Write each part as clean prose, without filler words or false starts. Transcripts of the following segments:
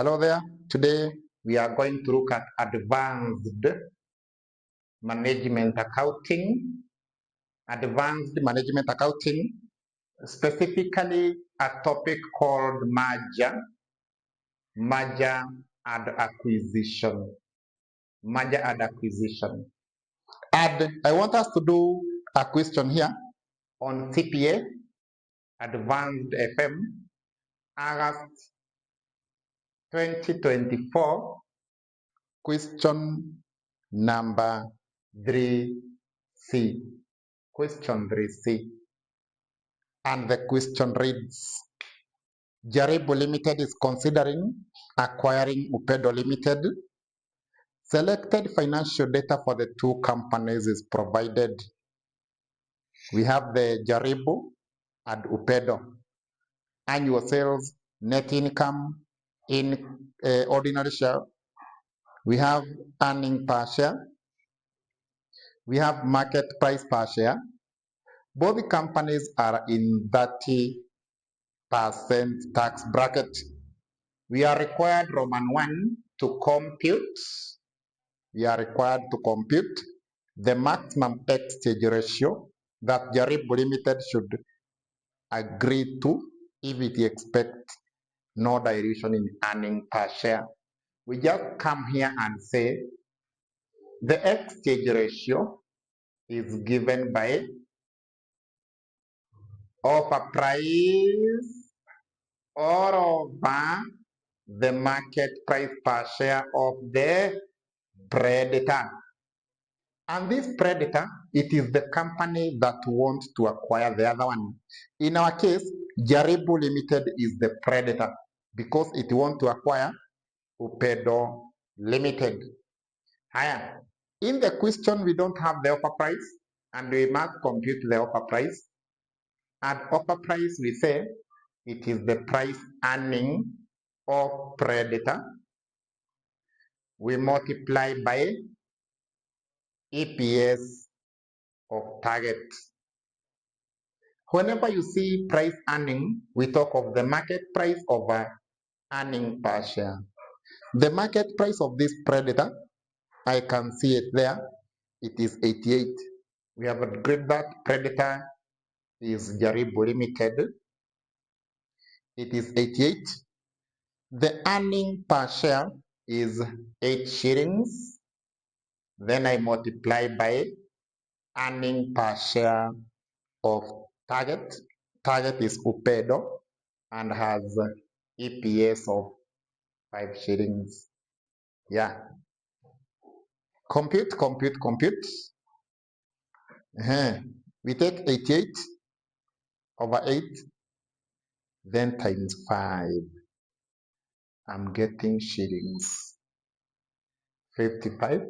Hello there. Today we are going to look at advanced management accounting. Advanced management accounting, specifically a topic called merger and acquisition. Merger and acquisition. And I want us to do a question here on CPA, Advanced FM, August 2024, question number 3C. Question 3C. And the question reads, Jaribu Limited is considering acquiring Upedo Limited. Selected financial data for the two companies is provided. We have the Jaribu and Upedo. Annual sales, net income in ordinary share. We have earning per share. We have market price per share. Both companies are in 30% tax bracket. We are required, Roman 1, to compute. We are required to compute the maximum exchange ratio that Jaribu Limited should agree to if it expects no dilution in earning per share. We just come here and say the exchange ratio is given by offer price or over the market price per share of the predator. And this predator, it is the company that wants to acquire the other one. In our case, Jaribu Limited is the predator because it wants to acquire Upedo Limited. Higher. In the question, we don't have the offer price and we must compute the offer price. At offer price, we say it is the price earning of predator. We multiply by EPS of target. Whenever you see price earning, we talk of the market price over earning per share. The market price of this predator, I can see it there. It is 88. We have agreed that predator is Jaribu Limited. It is 88. The earning per share is 8 shillings. Then I multiply by earning per share of target. Target is Upedo and has EPS of 5 shillings. Yeah. Compute. We take 88 over 8, then times 5. I'm getting shillings. 55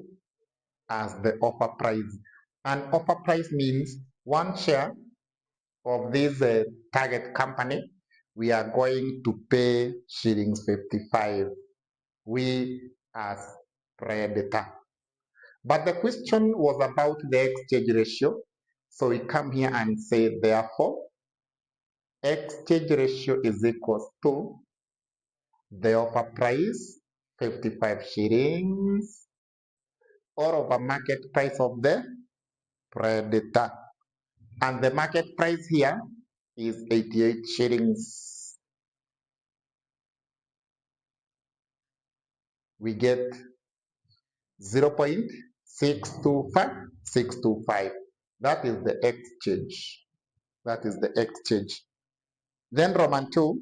as the offer price. And offer price means one share of this target company, we are going to pay shillings 55. We as predator. But the question was about the exchange ratio. So we come here and say, therefore, exchange ratio is equal to the offer price, 55 shillings, or over market price of the predator. And the market price here is 88 shillings. We get 0.625. That is the exchange. Then Roman 2,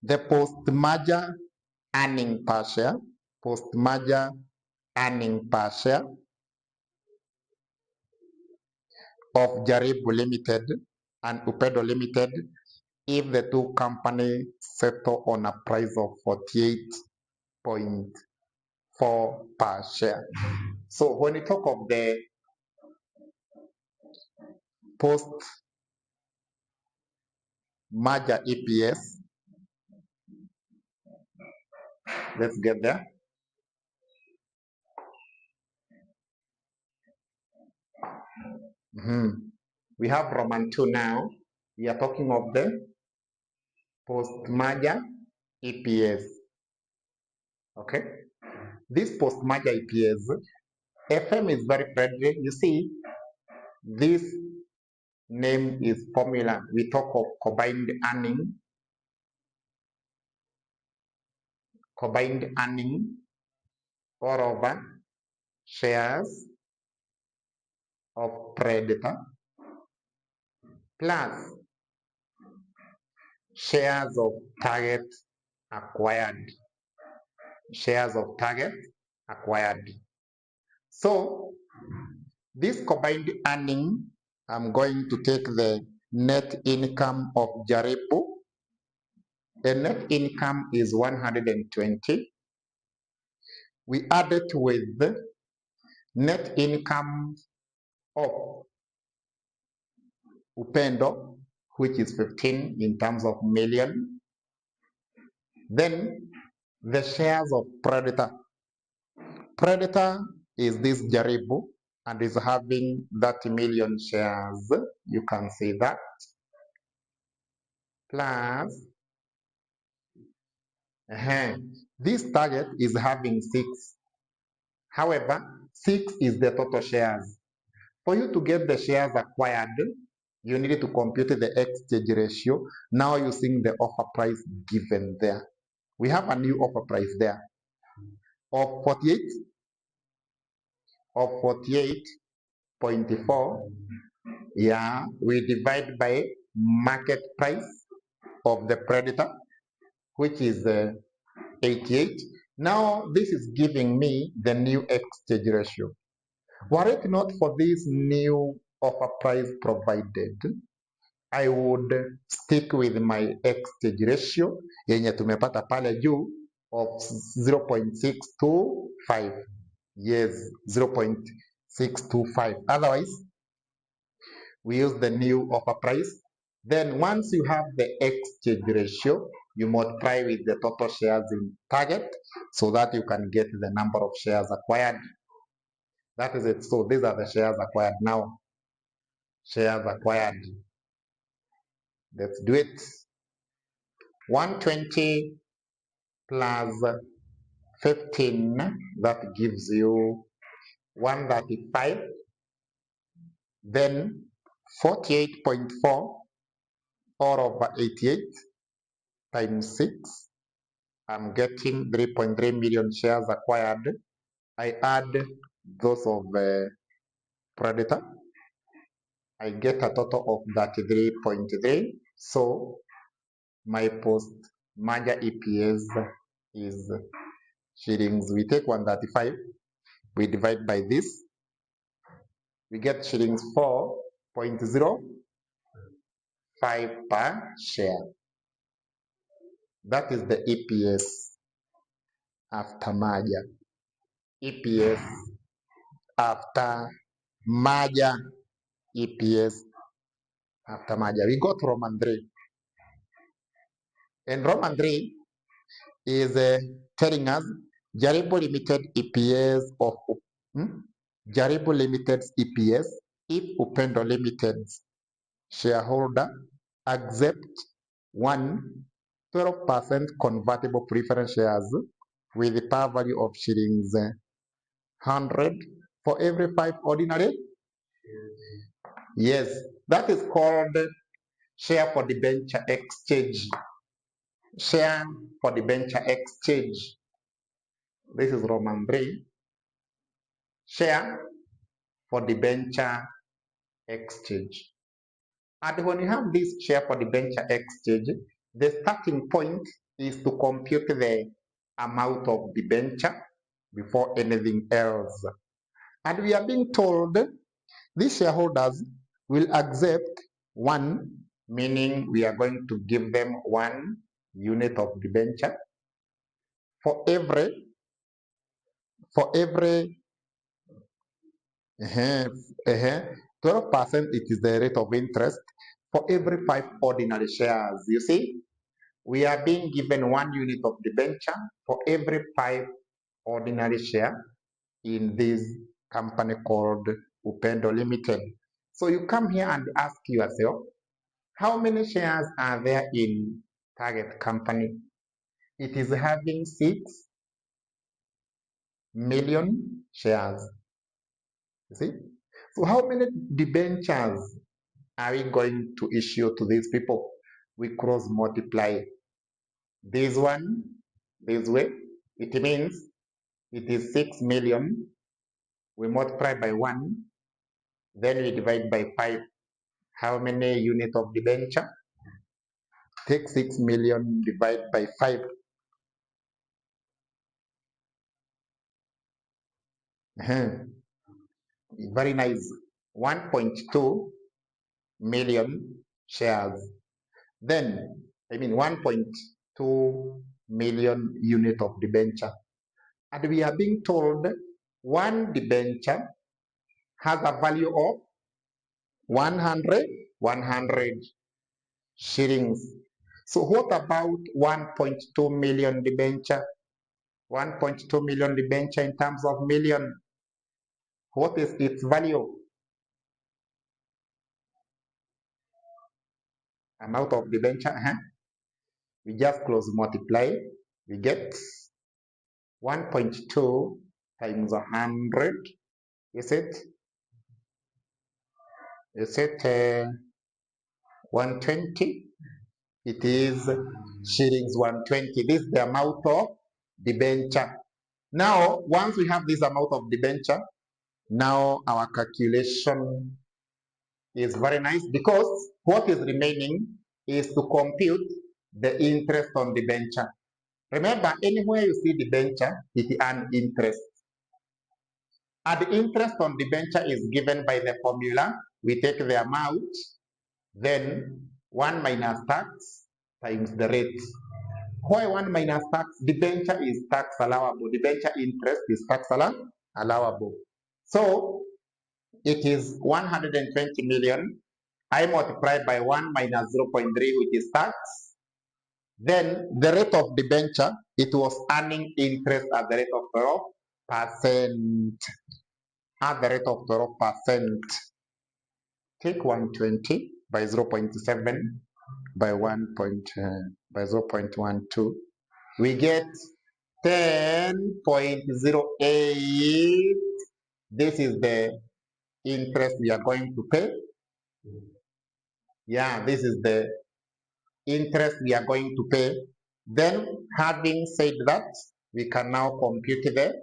the post-merger earning per share. Post-merger earning per share of Jaribu Limited and Upedo Limited if the two companies settle on a price of 48.4 per share. So when we talk of the post-merger EPS, let's get there. We have Roman 2 now. We are talking of the post-merger EPS. Okay, this post-merger EPS, FM is very friendly. You see, this name is formula. We talk of combined earning or over shares of Predator plus shares of target acquired. Shares of target acquired. So this combined earning, I'm going to take the net income of Jaribu. The net income is 120. We add it with net income of Upendo, which is 15 in terms of million. Then the shares of Predator. Predator is this Jaribu and is having 30 million shares. You can see that. Plus, this target is having 6. However, 6 is the total shares. For you to get the shares acquired, you need to compute the exchange ratio now using the offer price given there. We have a new offer price there of 48.4. Yeah, we divide by market price of the Predator, which is 88. Now this is giving me the new exchange ratio. Were it not for this new offer price provided, I would stick with my exchange ratio yenye tumepata pale juu of 0.625. Yes, 0.625. Otherwise, we use the new offer price. Then once you have the exchange ratio, you multiply with the total shares in target so that you can get the number of shares acquired. That is it. So these are the shares acquired now. Shares acquired. Let's do it. 120 plus 15, that gives you 135. Then 48.4 or over 88 times 6. I'm getting 3.3 million shares acquired. I add those of Predator. I get a total of 33.3. So my post-merger EPS is shillings. We take 135, we divide by this, we get shillings 4.05 per share. That is the EPS after merger. EPS after merger. EPS after merger. We go to Roman 3. And Roman 3 is telling us Jaribu Limited EPS of Jaribu Limited's EPS if Upendo Limited's shareholder accept 12% convertible preference shares with the par value of shillings 100 for every 5 ordinary. Yes, that is called share for the debenture exchange. Share for the debenture exchange. This is Roman 3. Share for the debenture exchange. And when you have this share for the debenture exchange, the starting point is to compute the amount of debenture before anything else. And we are being told these shareholders will accept 1, meaning we are going to give them 1 unit of debenture for every 12%. It is the rate of interest for every 5 ordinary shares. You see, we are being given 1 unit of debenture for every 5 ordinary share in this company called Upendo Limited. So you come here and ask yourself, how many shares are there in target company? It is having 6. million shares. You see? So how many debentures are we going to issue to these people? We cross multiply this one this way. It means it is 6 million. We multiply by 1. Then we divide by 5. How many units of debenture? Take 6 million, divide by 5. Very nice. 1.2 million shares. Then, 1.2 million unit of debenture. And we are being told one debenture has a value of 100 shillings. So what about 1.2 million debenture? 1.2 million debenture in terms of million. What is its value? Amount of debenture, we just close multiply. We get 1.2 times 100. Is it 120? It is shillings 120. This is the amount of debenture. Now, once we have this amount of debenture, now our calculation is very nice, because what is remaining is to compute the interest on debenture. Remember, anywhere you see debenture, it earns interest. And the interest on debenture is given by the formula. We take the amount, then 1 minus tax times the rate. Why 1 minus tax? Debenture is tax allowable. Debenture interest is tax allowable. So it is 120 million. I multiply by 1 minus 0.3, which is tax. Then the rate of debenture, it was earning interest at the rate of 12%. At the rate of 12%. Take 120 by 0.7 by 0.12. We get 10.08. This is the interest we are going to pay. Yeah, this is the interest we are going to pay. Then, having said that, we can now compute the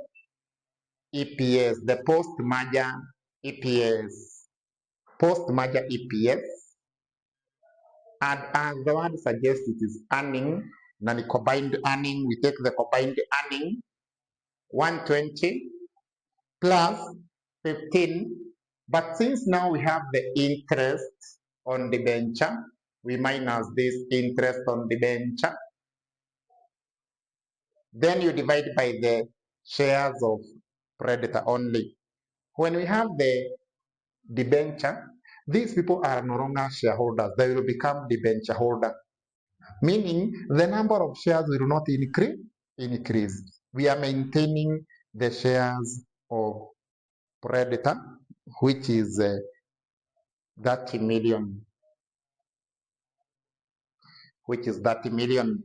EPS, the post-merger EPS. Post-merger EPS. And as the word suggests, it is earning, and combined earning. We take the combined earning, 120 plus 15. But since now we have the interest on debenture, we minus this interest on debenture. Then you divide by the shares of creditor only. When we have the debenture, these people are no longer shareholders. They will become debenture holder. Meaning the number of shares will not increase. We are maintaining the shares of creditor, which is 30 million. Which is 30 million.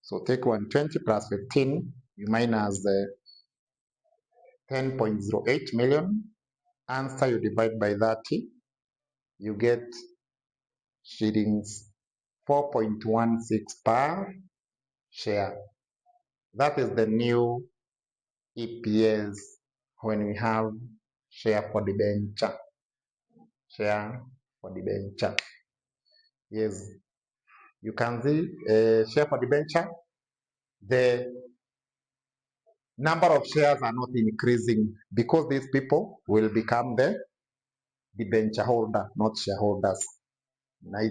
So take 120 plus 15, you minus 10.08 million. Answer you divide by 30, you get shillings 4.16 per share. That is the new EPS when we have share for debenture. Share for debenture. Yes, you can see share for debenture. The number of shares are not increasing because these people will become the debenture holder, not shareholders. Nice.